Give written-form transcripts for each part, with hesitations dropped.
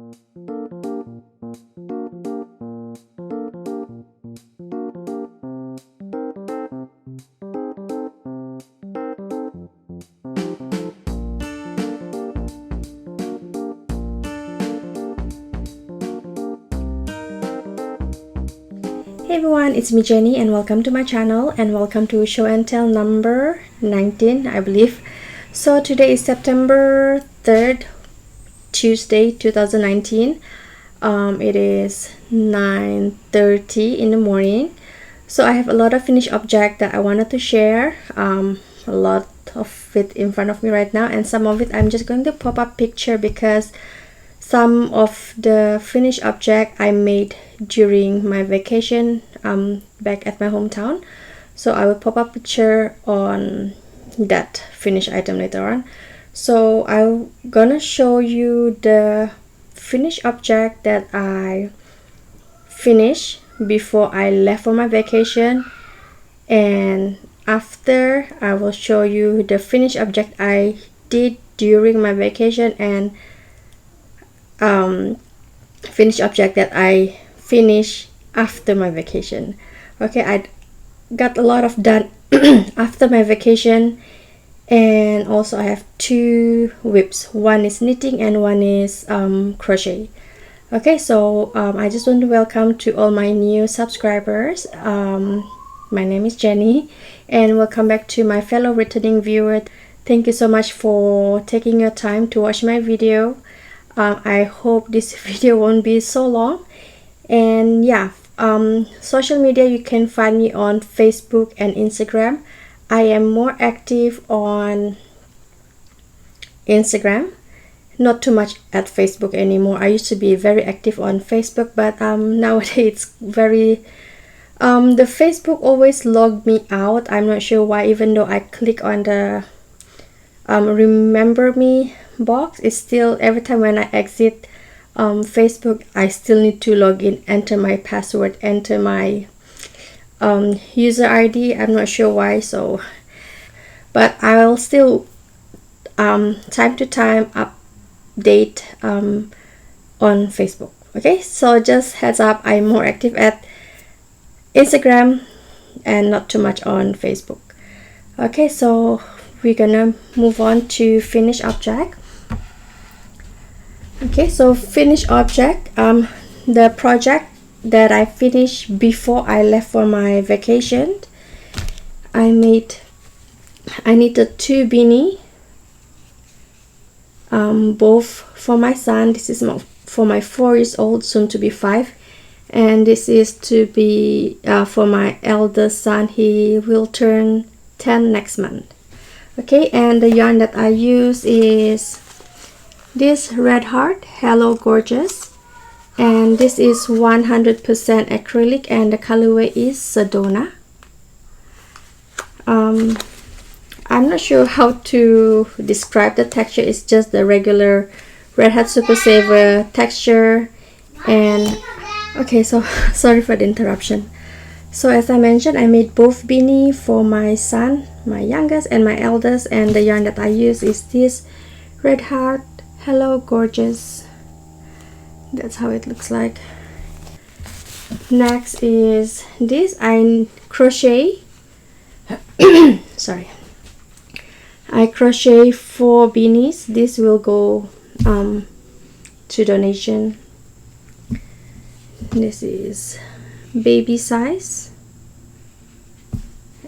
Hey everyone, it's me Jenny and welcome to my channel and welcome to show and tell number 19, I believe. So today is September 3rd, Tuesday 2019. It is 9:30 in the morning. So I have a lot of finished object that I wanted to share. A lot of it in front of me right now, and some of it I'm just going to pop up picture because some of the finished object I made during my vacation back at my hometown. So I will pop up picture on that finished item later on. So I'm gonna show you the finished object that I finished before I left for my vacation, and after I will show you the finished object I did during my vacation and finished object that I finished after my vacation. Okay, I got a lot of done after my vacation, and also I have two whips. One is knitting and one is crochet. Okay, so I just want to welcome to all my new subscribers. My name is Jenny and welcome back to my fellow returning viewer. Thank you so much for taking your time to watch my video. I hope this video won't be so long. And yeah, social media, you can find me on Facebook and Instagram. I am more active on Instagram, not too much at Facebook anymore. I used to be very active on Facebook, but nowadays it's very the Facebook always logged me out. I'm not sure why, even though I click on the remember me box, it's still, every time when I exit Facebook, I still need to log in, enter my password, enter my user ID. I'm not sure why. So but I'll still time to time update on Facebook. Okay, so just heads up, I'm more active at Instagram and not too much on Facebook. Okay, so we're gonna move on to finished object. Okay, so finished object, the project that I finished before I left for my vacation, I knitted two beanie, both for my son. This is for my 4 years old, soon to be 5, and this is to be for my eldest son. He will turn 10 next month. Okay, and the yarn that I use is this Red Heart Hello Gorgeous, and this is 100% acrylic and the colorway is Sedona. I'm not sure how to describe the texture. It's just the regular Red Heart Super Saver texture. And okay, so sorry for the interruption. So as I mentioned, I made both beanie for my son, my youngest, and my eldest, and the yarn that I use is this Red Heart Hello Gorgeous. That's how it looks like. Next is this. I crochet sorry, I crochet 4 beanies. This will go to donation. This is baby size,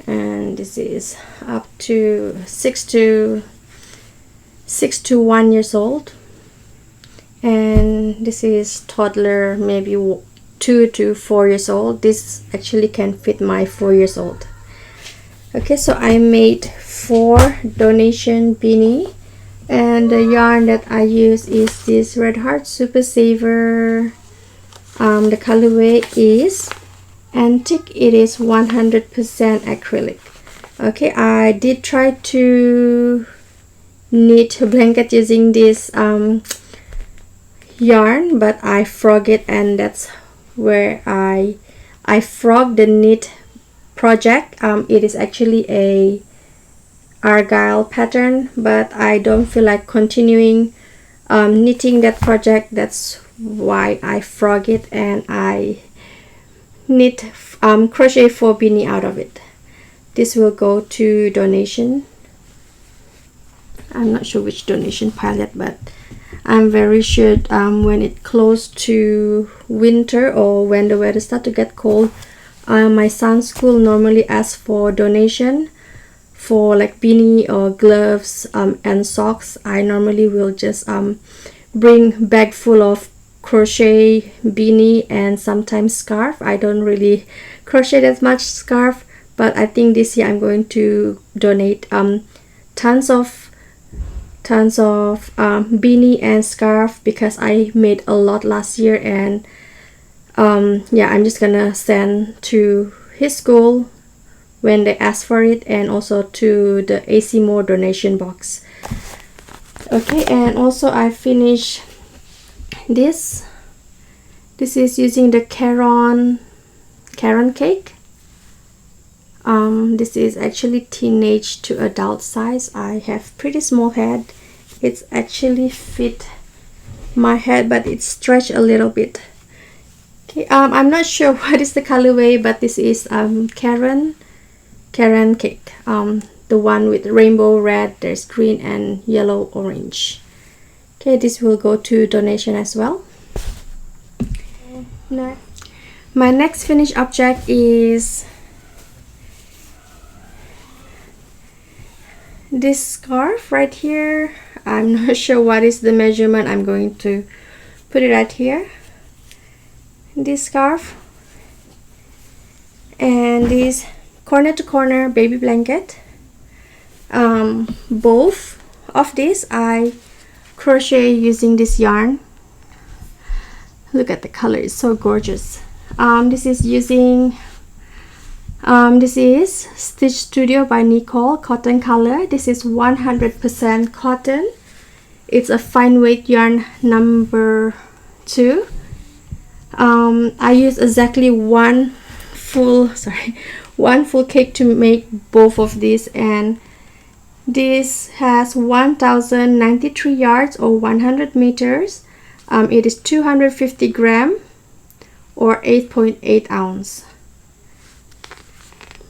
and this is up to 6 to 1 years old, and this is toddler, maybe 2 to 4 years old. This actually can fit my 4 years old. Okay, so I made 4 donation beanie, and the yarn that I use is this Red Heart Super Saver. The colorway is Antique. It is 100% acrylic. Okay, I did try to knit a blanket using this yarn, but I frog it, and that's where I frog the knit project. It is actually a argyle pattern, but I don't feel like continuing knitting that project. That's why I frog it and I knit crochet 4 beanie out of it. This will go to donation. I'm not sure which donation pile yet, but I'm very sure when it close to winter or when the weather start to get cold, my son's school normally asks for donation for like beanie or gloves and socks. I normally will just bring bag full of crochet beanie and sometimes scarf. I don't really crochet that much scarf, but I think this year I'm going to donate tons of beanie and scarf because I made a lot last year, and yeah, I'm just gonna send to his school when they ask for it, and also to the AC More donation box. Okay, and also I finished this. This is using the Caron cake. This is actually teenage to adult size. I have pretty small head. It's actually fit my head, but it's stretched a little bit. Okay, I'm not sure what is the colorway, but this is Caron cake. The one with rainbow red, there's green and yellow orange. Okay, this will go to donation as well. My next finished object is this scarf right here. I'm not sure what is the measurement. I'm going to put it right here. This scarf and this corner to corner baby blanket. Both of these I crochet using this yarn. Look at the color, it's so gorgeous. This is using this is Stitch Studio by Nicole cotton color. This is 100% cotton. It's a fine weight yarn number 2. I use exactly one full cake to make both of these, and this has 1093 yards or 100 meters. It is 250 gram or 8.8 ounce.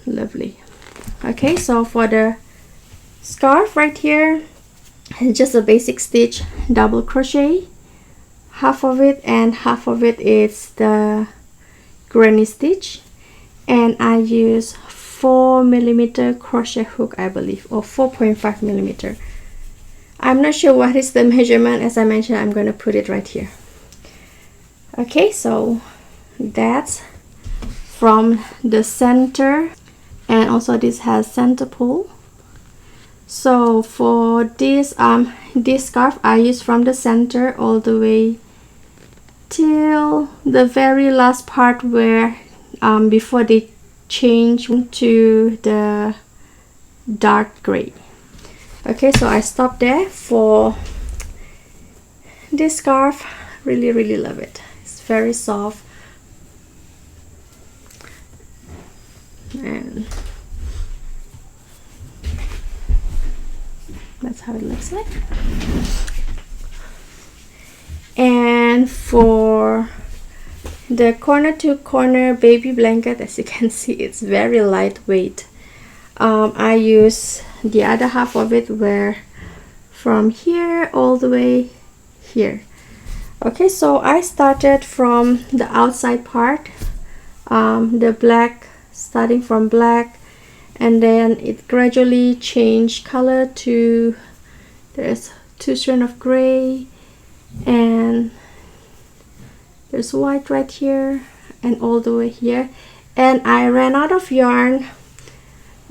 Lovely. Okay, so for the scarf right here, it's just a basic stitch double crochet, half of it, and half of it is the granny stitch, and I use 4mm crochet hook, I believe, or 4.5mm. I'm not sure what is the measurement. As I mentioned, I'm going to put it right here. Okay, so that's from the center, and also this has center pull. So for this this scarf, I use from the center all the way till the very last part where before they change to the dark gray. Okay, so I stopped there for this scarf. Really love it. It's very soft, and that's how it looks like. And for the corner to corner baby blanket, as you can see, it's very lightweight. I use the other half of it where from here all the way here. Okay, so I started from the outside part, the black, starting from black, and then it gradually changed color to, there's 2 strands of gray, and there's white right here and all the way here, and I ran out of yarn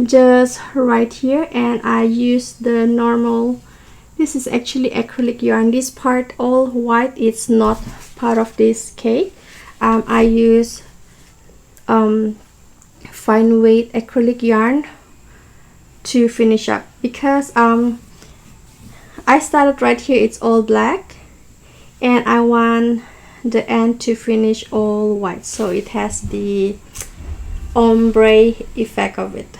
just right here, and I used the normal, this is actually acrylic yarn. This part all white, it's not part of this cake. I use fine weight acrylic yarn to finish up, because I started right here, it's all black, and I want the end to finish all white, so it has the ombre effect of it.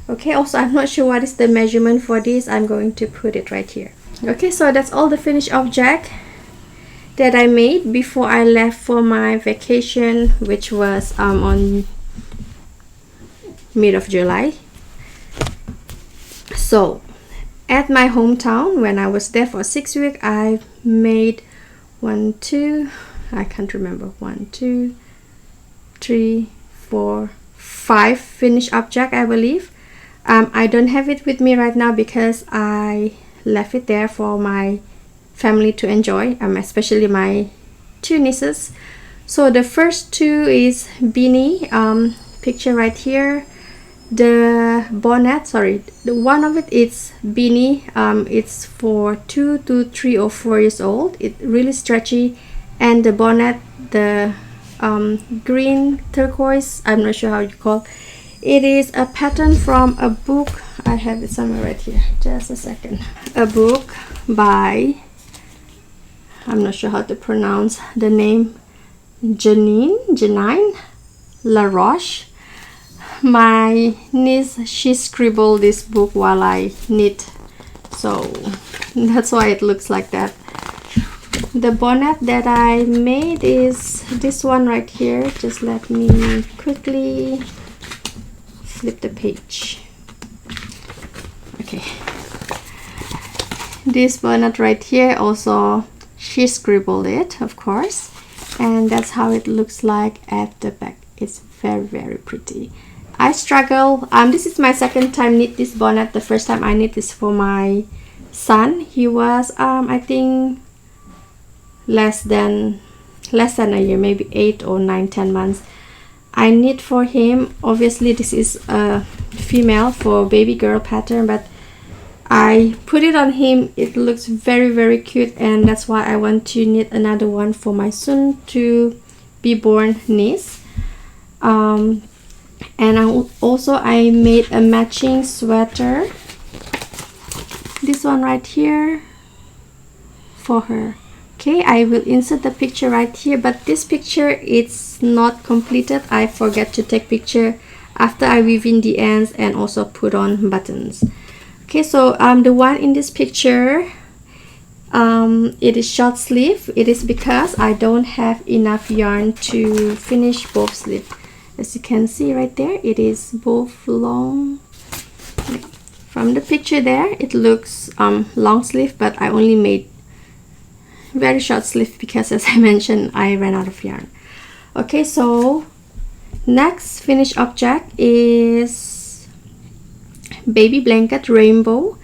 Okay, also I'm not sure what is the measurement for this. I'm going to put it right here. Okay, so that's all the finished object, that I made before I left for my vacation, which was on mid of July. So at my hometown, when I was there for 6 weeks, I made I can't remember, 1, 2, 3, 4, 5 finished object, I believe. I don't have it with me right now because I left it there for my family to enjoy, especially my 2 nieces. So the first 2 is Beanie, picture right here. The bonnet, the one of it is Beanie. It's for 2 to 3 or 4 years old. It's really stretchy, and the bonnet, the green turquoise, I'm not sure how you call it, is a pattern from a book. I have it somewhere right here, just a second. A book by, I'm not sure how to pronounce the name, Janine LaRoche. My niece, she scribbled this book while I knit, so that's why it looks like that. The bonnet that I made is this one right here. Just let me quickly flip the page. Okay, this bonnet right here also, she scribbled it, of course, and that's how it looks like at the back. It's very pretty. I struggle. This is my second time knit this bonnet. The first time I knit this for my son. He was I think less than a year, maybe 8 or 9, 10 months. I knit for him. Obviously this is a female for baby girl pattern, but I put it on him. It looks very cute, and that's why I want to knit another one for my soon to be born niece. And I made a matching sweater, this one right here, for her. Okay, I will insert the picture right here, but this picture it's not completed. I forget to take picture after I weave in the ends and also put on buttons. Okay, so the one in this picture, it is short sleeve. It is because I don't have enough yarn to finish both sleeves. As you can see right there, it is both long. From the picture there, it looks long sleeve, but I only made very short sleeve because, as I mentioned, I ran out of yarn. Okay, so next finished object is baby blanket rainbow.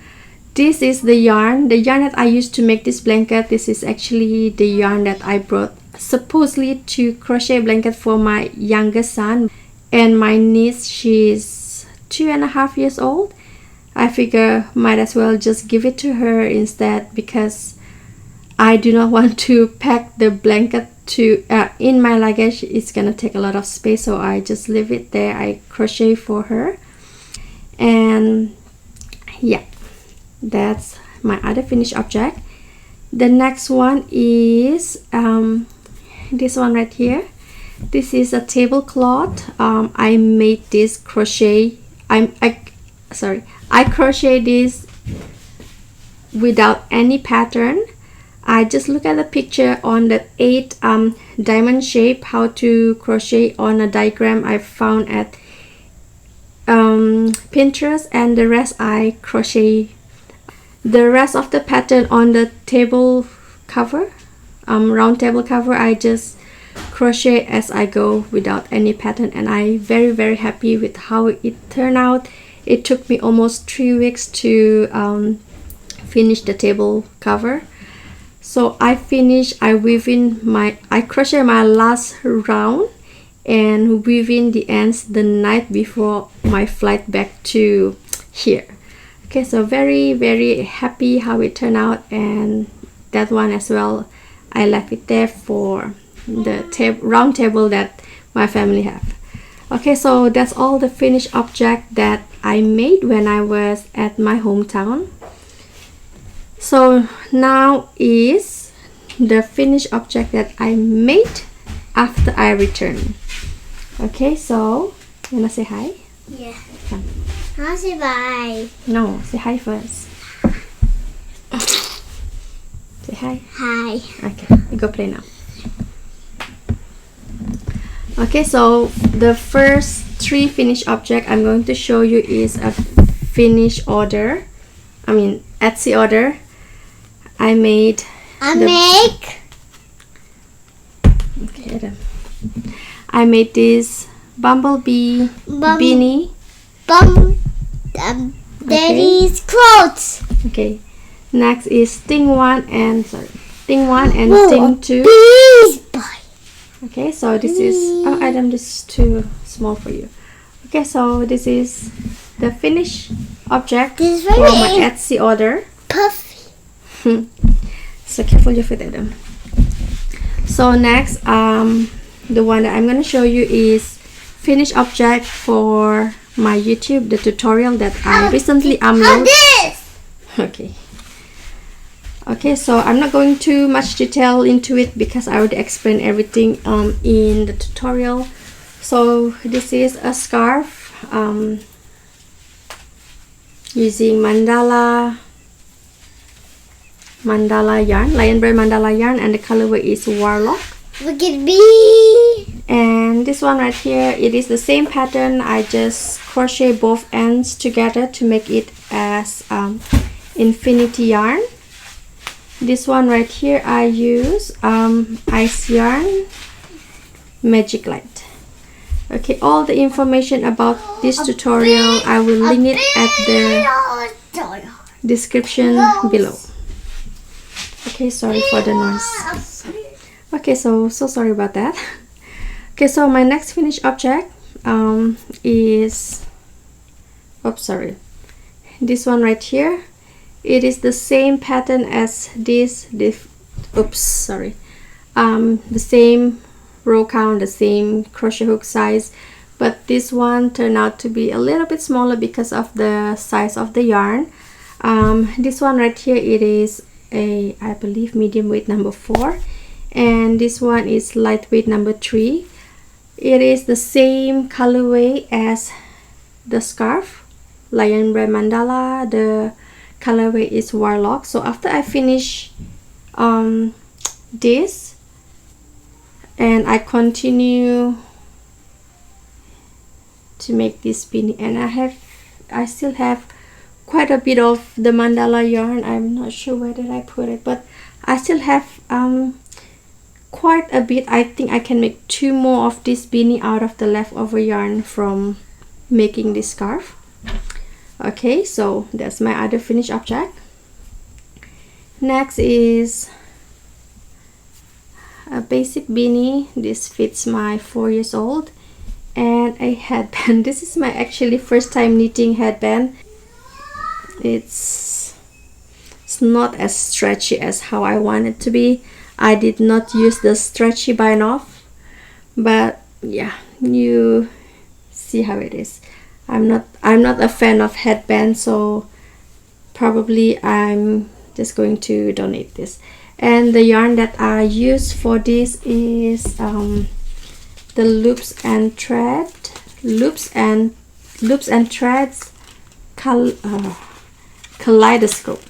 This is the yarn that I used to make this blanket. This is actually the yarn that I brought supposedly to crochet a blanket for my youngest son, and my niece, she's 2.5 years old. I figure might as well just give it to her instead, because I do not want to pack the blanket to in my luggage. It's gonna take a lot of space, so I just leave it there. I crochet for her, and yeah, that's my other finished object. The next one is this one right here. This is a tablecloth. I made this crochet. I crochet this without any pattern. I just look at the picture on the 8 diamond shape, how to crochet on a diagram I found at Pinterest, and the rest I crochet the rest of the pattern on the table cover, round table cover. I just crochet as I go without any pattern, and I very happy with how it turned out. It took me almost 3 weeks to finish the table cover. So I crochet my last round and weave in the ends the night before my flight back to here. Okay, so very happy how it turned out, and that one as well, I left it there for the round table that my family have. Okay, so that's all the finished object that I made when I was at my hometown. So now is the finished object that I made after I returned. Okay, so you wanna say hi? Yeah. Come. I'll say bye. No, say hi first. Say Say hi. Hi. Okay, you go play now. Okay, so the first 3 finished object I'm going to show you is a finish order. I mean Etsy order. I make I made this bumblebee beanie. Daddy's clothes. Okay. Next is Sting 1 and Sting 2. Bees boy. Okay, so this is Adam, this is too small for you. Okay, so this is the finished object for my Etsy order. Puffy. So careful your feet, Adam. So next, the one that I'm gonna show you is finished object for my YouTube, the tutorial that I recently uploaded. Okay, so I'm not going too much detail into it because I already explained everything in the tutorial. So this is a scarf using mandala yarn, lion brand mandala yarn, and the colorway is Warlock. Look at me. And this one right here, it is the same pattern. I just crochet both ends together to make it as infinity yarn. This one right here, I use ice yarn magic light. Okay, all the information about this tutorial I will link it at the description below. Okay, sorry for the noise. Okay, so sorry about that. Okay, so my next finished object is, oops, sorry, this one right here. It is the same pattern as this oops, sorry, the same row count, the same crochet hook size, but this one turned out to be a little bit smaller because of the size of the yarn. This one right here, it is a, I believe, medium weight number 4, and this one is lightweight number 3. It is the same colorway as the scarf, lion brand mandala. The colorway is Warlock. So after I finish this and I continue to make this beanie, and I still have quite a bit of the mandala yarn. I'm not sure where did I put it, but I still have quite a bit. I think I can make 2 more of this beanie out of the leftover yarn from making this scarf. Okay, so that's my other finished object. Next is a basic beanie. This fits my 4 years old, and a headband. This is my actually first time knitting headband. It's not as stretchy as how I want it to be. I did not use the stretchy bind off, but yeah, you see how it is. I'm not a fan of headbands, so probably I'm just going to donate this. And the yarn that I use for this is the loops and threads kaleidoscope.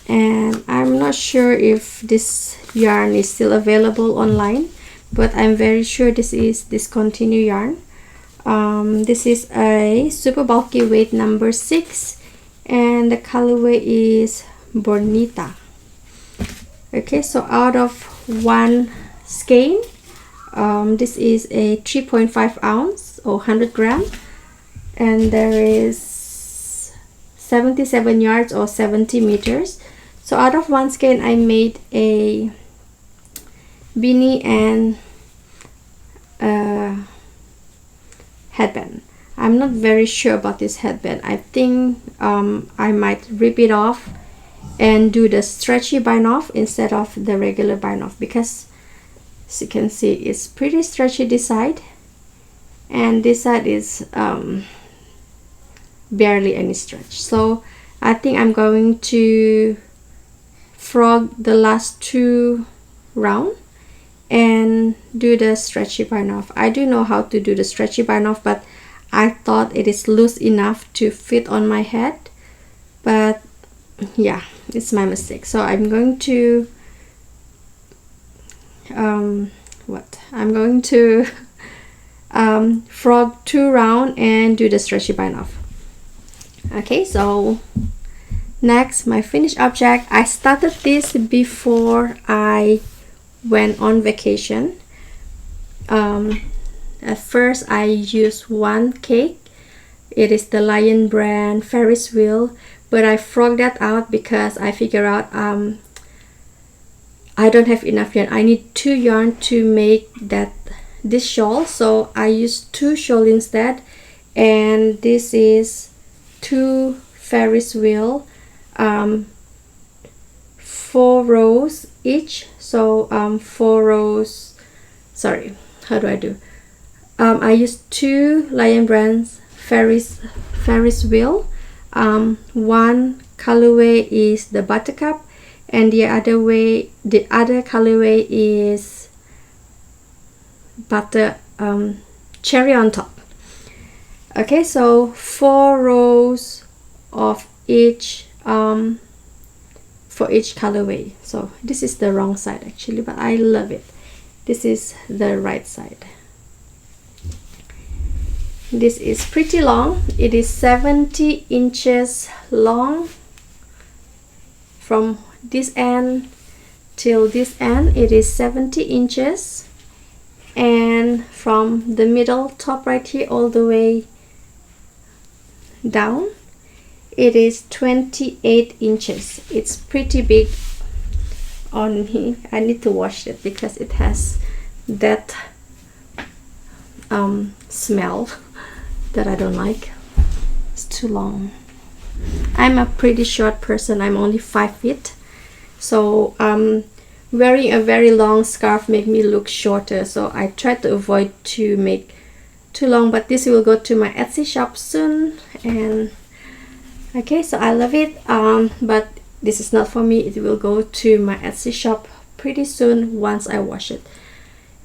And I'm not sure if this yarn is still available online, but I'm very sure this is discontinued yarn. This is a super bulky weight number 6, and the colorway is Bonita. Okay, so out of 1 skein, this is a 3.5 ounce or 100 gram, and there is 77 yards or 70 meters. So out of 1 skein, I made a beanie and headband. I'm not very sure about this headband. I think I might rip it off and do the stretchy bind off instead of the regular bind off, because as you can see, it's pretty stretchy this side, and this side is barely any stretch. So I think I'm going to frog the last 2 rounds and do the stretchy bind off. I do know how to do the stretchy bind off, but I thought it is loose enough to fit on my head, but yeah, it's my mistake. So I'm going to I'm going to frog 2 round and do the stretchy bind off. Okay, so next, my finished object. I started this before I went on vacation. At first I used one cake. It is the Lion brand Ferris Wheel, but I frogged that out because I figured out I don't have enough yarn. I need 2 yarn to make this shawl, so I used 2 shawl instead. And this is 2 Ferris Wheel, 4 rows each. So 4 rows. Sorry, how do I do? I used 2 Lion brands Ferris Wheel. One colorway is the Buttercup, and the other colorway is cherry on top. Okay, so 4 rows of each for each colorway. So this is the wrong side actually, but I love it. This is the right side. This is pretty long. It is 70 inches long from this end till this end. It is 70 inches, and from the middle top right here all the way down it is 28 inches. It's pretty big on me. I need to wash it because it has that smell that I don't like. It's too long. I'm a pretty short person. I'm only 5 feet, so wearing a very long scarf make me look shorter, so I try to avoid to make too long. But this will go to my Etsy shop soon. And okay, so I love it, but this is not for me. It will go to my Etsy shop pretty soon once I wash it.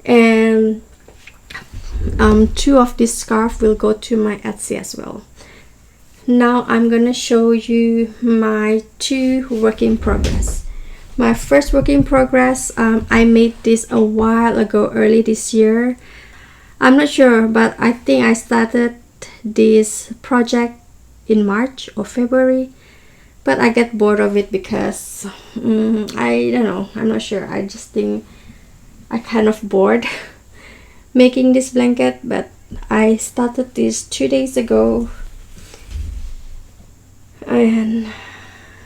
And 2 of this scarf will go to my Etsy as well. Now I'm gonna show you my 2 work in progress. My first work in progress, I made this a while ago, early this year. I'm not sure, but I think I started this project in March or February, but I get bored of it because I don't know, I'm not sure. I just think I kind of bored making this blanket. But I started this 2 days ago, and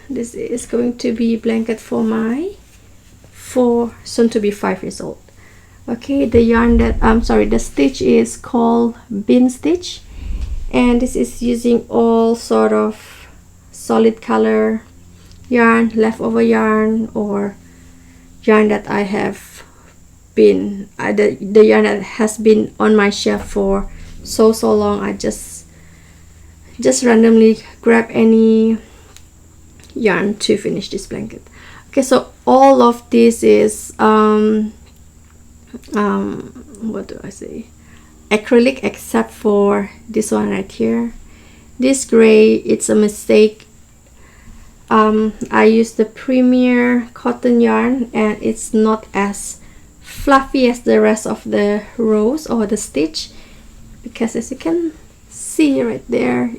this is going to be blanket for my 4 soon to be 5 years old. Okay, the yarn that the stitch is called bean stitch, and this is using all sort of solid color yarn, leftover yarn, or yarn that I have been the yarn that has been on my shelf for so long. I just randomly grab any yarn to finish this blanket. Okay, so all of this is what do I say, acrylic, except for this one right here. This gray, it's a mistake. I used the Premier cotton yarn, and it's not as fluffy as the rest of the rows or the stitch, because as you can see right there,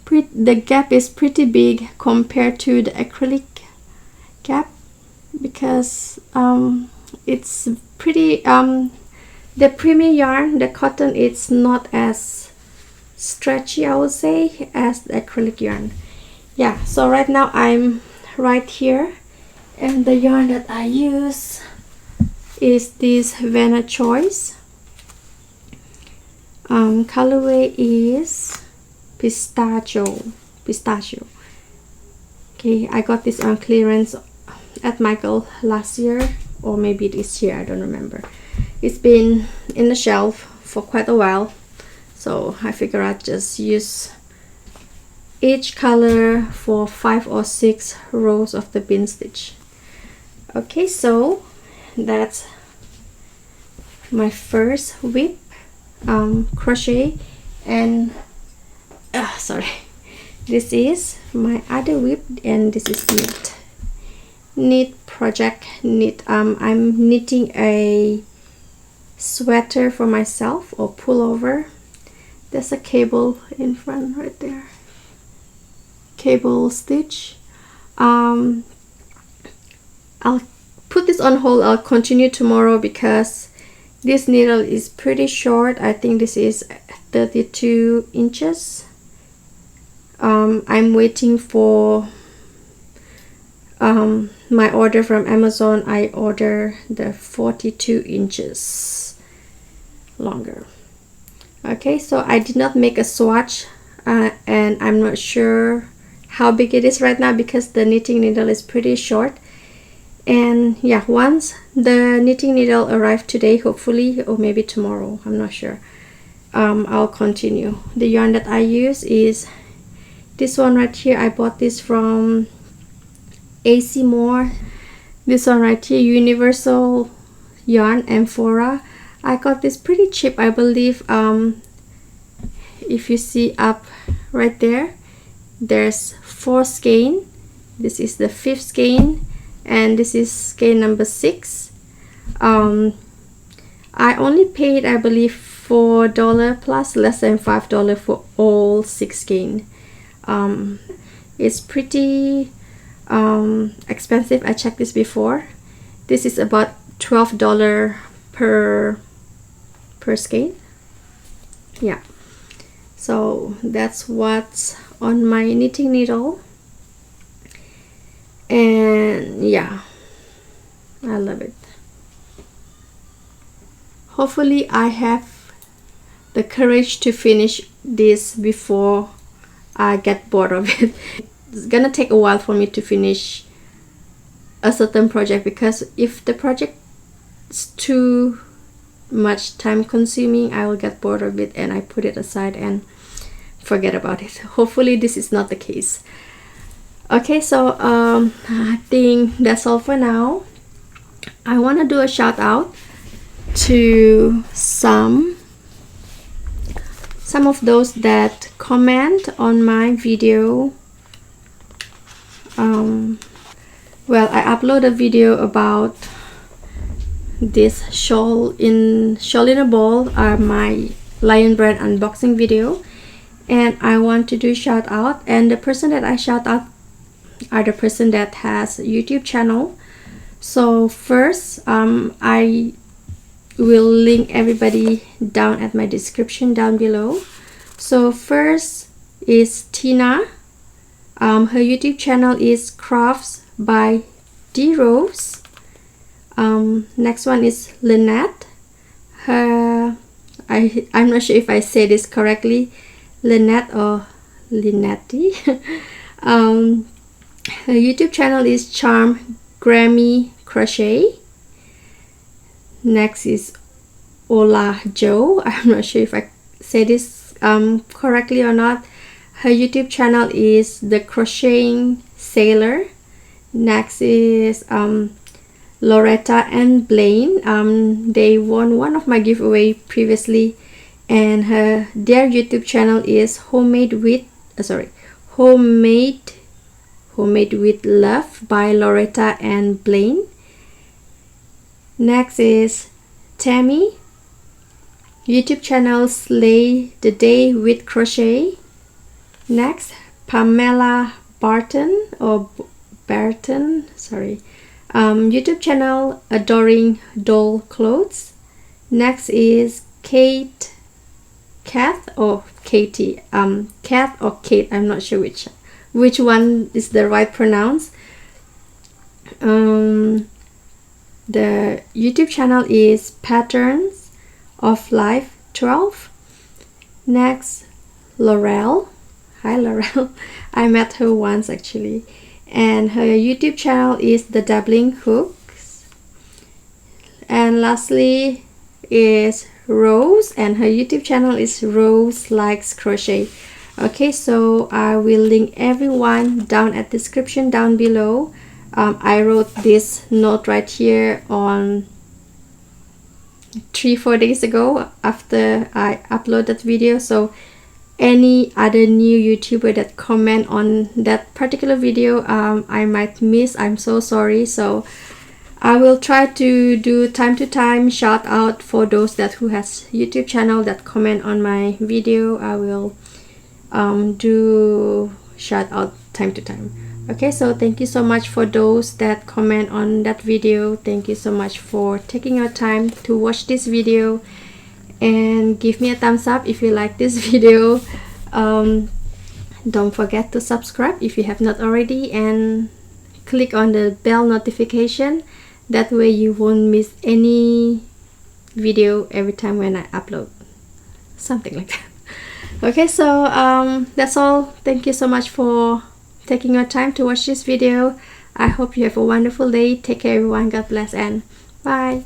the gap is pretty big compared to the acrylic gap, because it's pretty the Premier yarn, the cotton, it's not as stretchy, I would say, as the acrylic yarn. Yeah, so right now I'm right here, and the yarn that I use is this Vanna Choice. Colorway is pistachio. Okay, I got this on clearance at Michael last year, or maybe this year, I don't remember. It's been in the shelf for quite a while, so I figure I'd just use each color for 5 or 6 rows of the bean stitch. Okay, so that's my first whip crochet, and This is my other whip, and this is knit project knit. I'm knitting a sweater for myself, or pullover. There's a cable in front right there, cable stitch. I'll put this on hold. I'll continue tomorrow because this needle is pretty short. I think this is 32 inches. I'm waiting for my order from Amazon. I order the 42 inches longer. Okay, so I did not make a swatch, and I'm not sure how big it is right now because the knitting needle is pretty short. And yeah, once the knitting needle arrives today, hopefully, or maybe tomorrow, I'm not sure, I'll continue. The yarn that I use is this one right here. I bought this from AC Moore. This one right here, Universal Yarn Amphora. I got this pretty cheap, I believe. If you see up right there, there's 4 skein. This is the 5th skein, and this is skein number 6. I only paid, I believe, $4 plus, less than $5 for all 6 skein. It's pretty expensive. I checked this before. This is about $12 per skein. Yeah, so that's what's on my knitting needle, and yeah, I love it. Hopefully I have the courage to finish this before I get bored of it. It's gonna take a while for me to finish a certain project, because if the project is too much time consuming, I will get bored of it and I put it aside and forget about it. Hopefully this is not the case. Okay, so I think that's all for now. I want to do a shout out to some of those that comment on my video. Well, I upload a video about this shawl in a ball, my Lion Brand unboxing video, and I want to do shout out, and the person that I shout out are the person that has a YouTube channel. So first, I will link everybody down at my description down below. So first is Tina. Her YouTube channel is Crafts by D Rose. Next one is Lynette. I'm not sure if I say this correctly, Lynette or Linetti. Her YouTube channel is Charm Grammy Crochet. Next is Ola Jo. I'm not sure if I say this correctly or not. Her YouTube channel is The Crocheting Sailor. Next is Loretta and Blaine. They won one of my giveaway previously, and their YouTube channel is Homemade with Love by Loretta and Blaine. Next is Tammy. YouTube channel Slay the Day with Crochet. Next, Pamela Barton or Barton, sorry. YouTube channel Adoring Doll Clothes. Next is Kath or Katie. Kath or Kate, I'm not sure which one is the right pronounce. The YouTube channel is Patterns of Life 12. Next, Laurel. Hi Laurel. I met her once actually. And her YouTube channel is The Dabbling Hooks. And lastly is Rose, and her YouTube channel is Rose Likes Crochet. Okay, so I will link everyone down at description down below. I wrote this note right here on 3-4 days ago after I uploaded that video, so any other new YouTuber that comment on that particular video, I might miss. I'm so sorry. So I will try to do time to time shout out for those that who has YouTube channel that comment on my video. I will do shout out time to time. Okay, so thank you so much for those that comment on that video. Thank you so much for taking your time to watch this video, and give me a thumbs up if you like this video. Don't forget to subscribe if you have not already, and click on the bell notification. That way you won't miss any video every time when I upload, something like that. Okay, so that's all. Thank you so much for taking your time to watch this video. I hope you have a wonderful day. Take care everyone. God bless and bye.